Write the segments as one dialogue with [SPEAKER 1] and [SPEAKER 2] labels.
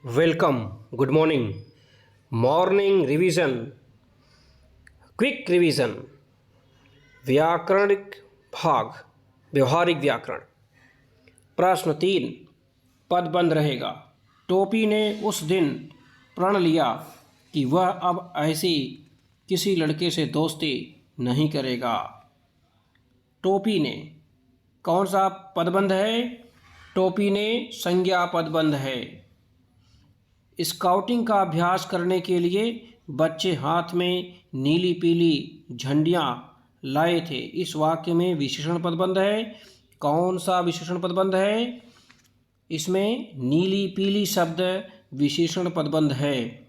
[SPEAKER 1] Welcome, good morning, morning revision, quick revision, व्याकरणिक भाग, व्यवहारिक व्याकरण। प्रश्न 3, पद बंद रहेगा। टोपी ने उस दिन प्रण लिया कि वह अब ऐसी किसी लड़के से दोस्ती नहीं करेगा। टोपी ने कौन सा पदबंध है? टोपी ने संज्ञा पदबंध है। स्काउटिंग का अभ्यास करने के लिए बच्चे हाथ में नीली पीली झंडियाँ लाए थे। इस वाक्य में विशेषण पदबंध है। कौन सा विशेषण पदबंध है? इसमें नीली पीली शब्द विशेषण पदबंध है।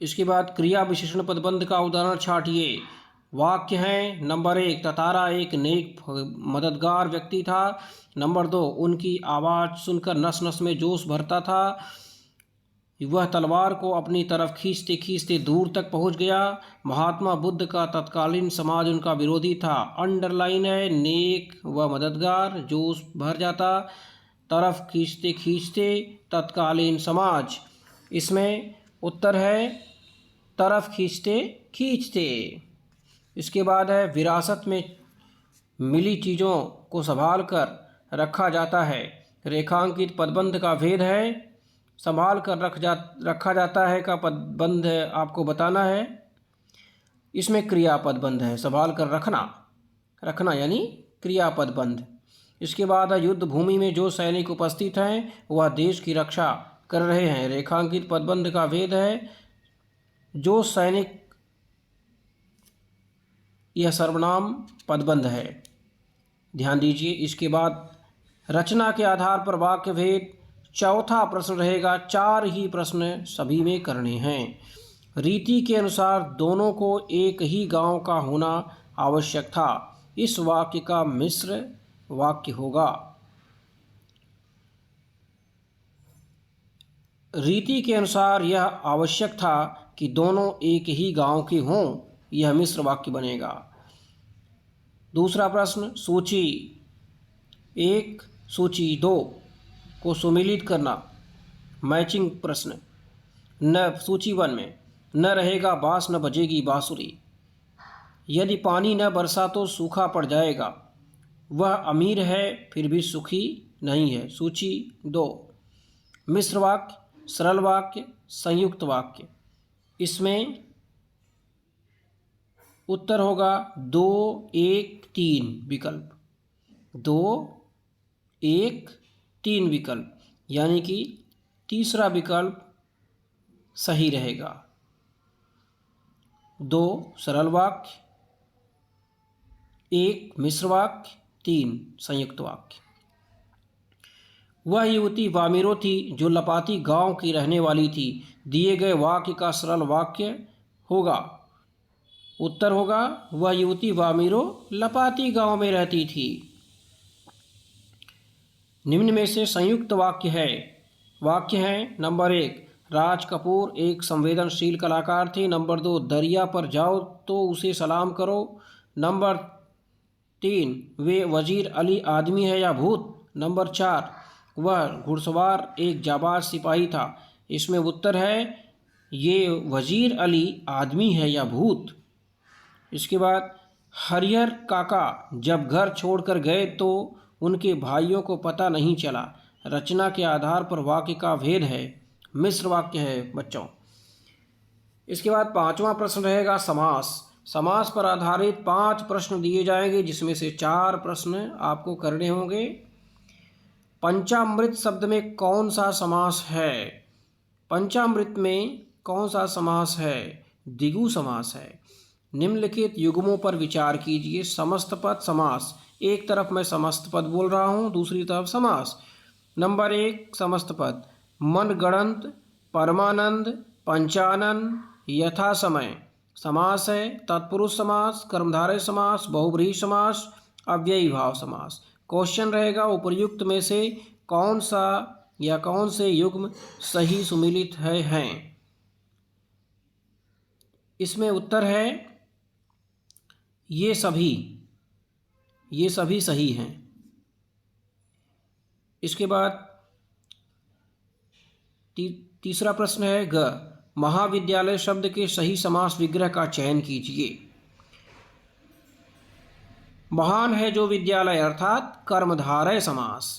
[SPEAKER 1] इसके बाद क्रिया विशेषण पदबंध का उदाहरण छाटिए। वाक्य है नंबर 1, ततारा एक नेक मददगार व्यक्ति था। नंबर 2, उनकी आवाज़ सुनकर नस नस में जोश भरता था। वह तलवार को अपनी तरफ खींचते खींचते दूर तक पहुंच गया। महात्मा बुद्ध का तत्कालीन समाज उनका विरोधी था। अंडरलाइन है नेक व मददगार, जोश भर जाता, तरफ खींचते खींचते, तत्कालीन समाज। इसमें उत्तर है तरफ खींचते खींचते। इसके बाद है विरासत में मिली चीज़ों को संभाल कर रखा जाता है। रेखांकित पदबंध का भेद है। संभाल कर रखा जाता है का पदबंध आपको बताना है। इसमें क्रिया पदबंध है। संभाल कर रखना यानी क्रिया पदबंध। इसके बाद है युद्ध भूमि में जो सैनिक उपस्थित हैं वह देश की रक्षा कर रहे हैं। रेखांकित पदबंध का भेद है। जो सैनिक, यह सर्वनाम पदबंध है, ध्यान दीजिए। इसके बाद रचना के आधार पर वाक्य भेद। चौथा प्रश्न रहेगा। 4 ही प्रश्न सभी में करने हैं। रीति के अनुसार दोनों को एक ही गांव का होना आवश्यक था। इस वाक्य का मिश्र वाक्य होगा। रीति के अनुसार यह आवश्यक था कि दोनों एक ही गांव के हों, यह मिश्र वाक्य बनेगा। दूसरा प्रश्न, सूची 1 सूची 2 को सुमेलित करना, मैचिंग प्रश्न। न सूची 1 में न रहेगा बांस न बजेगी बांसुरी। यदि पानी न बरसा तो सूखा पड़ जाएगा। वह अमीर है फिर भी सुखी नहीं है। सूची 2 मिश्र वाक्य, सरल वाक्य, संयुक्त वाक्य। इसमें उत्तर होगा 2 1 3 विकल्प। 2 1 3 विकल्प, यानी कि तीसरा विकल्प सही रहेगा। 2 सरल वाक्य, 1 मिश्र वाक्य, 3 संयुक्त वाक्य। वह युवती वामिरो थी जो लपाती गांव की रहने वाली थी। दिए गए वाक्य का सरल वाक्य होगा। उत्तर होगा वह युवती वामिरो लपाती गांव में रहती थी। निम्न में से संयुक्त वाक्य है। वाक्य है नंबर 1, राज कपूर एक संवेदनशील कलाकार थे। नंबर 2, दरिया पर जाओ तो उसे सलाम करो। नंबर 3, वे वजीर अली आदमी है या भूत। नंबर 4, वह घुड़सवार एक जाबाज सिपाही था। इसमें उत्तर है ये वजीर अली आदमी है या भूत। इसके बाद हरिहर काका जब घर छोड़कर गए तो उनके भाइयों को पता नहीं चला। रचना के आधार पर वाक्य का भेद है, मिश्र वाक्य है बच्चों। इसके बाद 5वां प्रश्न रहेगा समास। समास पर आधारित 5 प्रश्न दिए जाएंगे जिसमें से 4 प्रश्न आपको करने होंगे। पंचामृत शब्द में कौन सा समास है? पंचामृत में कौन सा समास है? द्विगु समास है। निम्नलिखित युग्मों पर विचार कीजिए। समस्त पद समास, एक तरफ मैं समस्त पद बोल रहा हूँ, दूसरी तरफ समास। नंबर 1 समस्त पद, मनगढ़ंत, परमानंद, पंचानन, यथा समय। समास है तत्पुरुष समास, कर्मधारय समास, बहुव्रीहि समास, अव्ययी भाव समास। क्वेश्चन रहेगा उपर्युक्त में से कौन सा या कौन से युग्म सही सुमेलित हैं। इसमें उत्तर है ये सभी सही हैं। इसके बाद तीसरा प्रश्न है ग, महाविद्यालय शब्द के सही समास विग्रह का चयन कीजिए। महान है जो विद्यालय अर्थात कर्मधारय समास।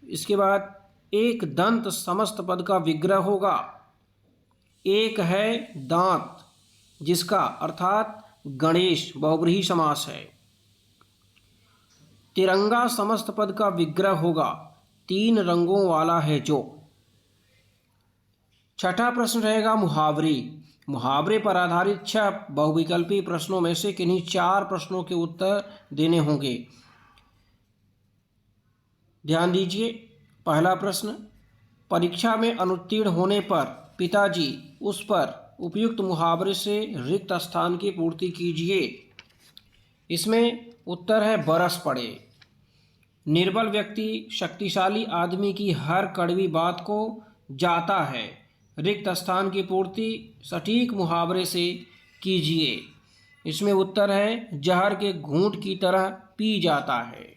[SPEAKER 1] इसके बाद एक दंत समस्त पद का विग्रह होगा। एक है दांत जिसका अर्थात गणेश बहुब्रीहि समास है। तिरंगा समस्त पद का विग्रह होगा। तीन रंगों वाला है जो। छठा प्रश्न रहेगा मुहावरे। मुहावरे पर आधारित 6 बहुविकल्पी प्रश्नों में से किन्हीं 4 प्रश्नों के उत्तर देने होंगे। ध्यान दीजिए। पहला प्रश्न, परीक्षा में अनुत्तीर्ण होने पर पिताजी उस पर उपयुक्त मुहावरे से रिक्त स्थान की पूर्ति कीजिए। इसमें उत्तर है बरस पड़े। निर्बल व्यक्ति शक्तिशाली आदमी की हर कड़वी बात को जाता है। रिक्त स्थान की पूर्ति सटीक मुहावरे से कीजिए। इसमें उत्तर है जहर के घूंट की तरह पी जाता है।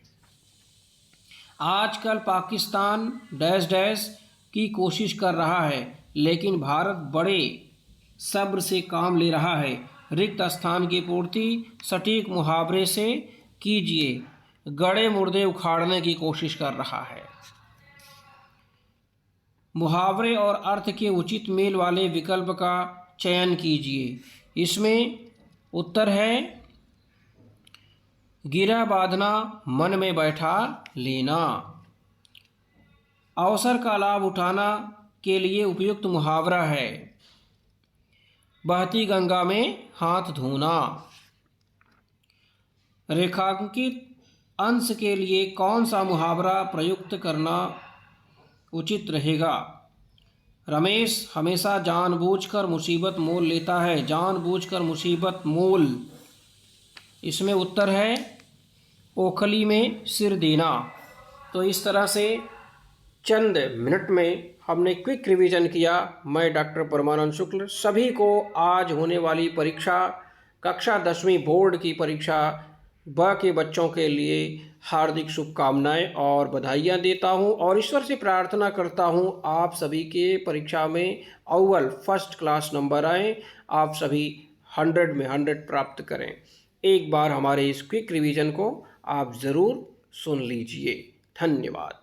[SPEAKER 1] आजकल पाकिस्तान डैश डैश की कोशिश कर रहा है लेकिन भारत बड़े सब्र से काम ले रहा है। रिक्त स्थान की पूर्ति सटीक मुहावरे से कीजिए। गड़े मुर्दे उखाड़ने की कोशिश कर रहा है। मुहावरे और अर्थ के उचित मेल वाले विकल्प का चयन कीजिए। इसमें उत्तर है गिरह बांधना मन में बैठा लेना। अवसर का लाभ उठाना के लिए उपयुक्त मुहावरा है बहती गंगा में हाथ धोना। रेखांकित अंश के लिए कौन सा मुहावरा प्रयुक्त करना उचित रहेगा? रमेश हमेशा जानबूझकर मुसीबत मोल लेता है। जानबूझकर मुसीबत मोल। इसमें उत्तर है ओखली में सिर देना। तो इस तरह से चंद मिनट में हमने क्विक रिवीजन किया। मैं डॉक्टर परमानंद शुक्ल सभी को आज होने वाली परीक्षा कक्षा 10वीं बोर्ड की परीक्षा ब के बच्चों के लिए हार्दिक शुभकामनाएं और बधाइयां देता हूं और ईश्वर से प्रार्थना करता हूं आप सभी के परीक्षा में अव्वल फर्स्ट क्लास नंबर आए। आप सभी 100 में 100 प्राप्त करें। एक बार हमारे इस क्विक रिवीजन को आप ज़रूर सुन लीजिए। धन्यवाद।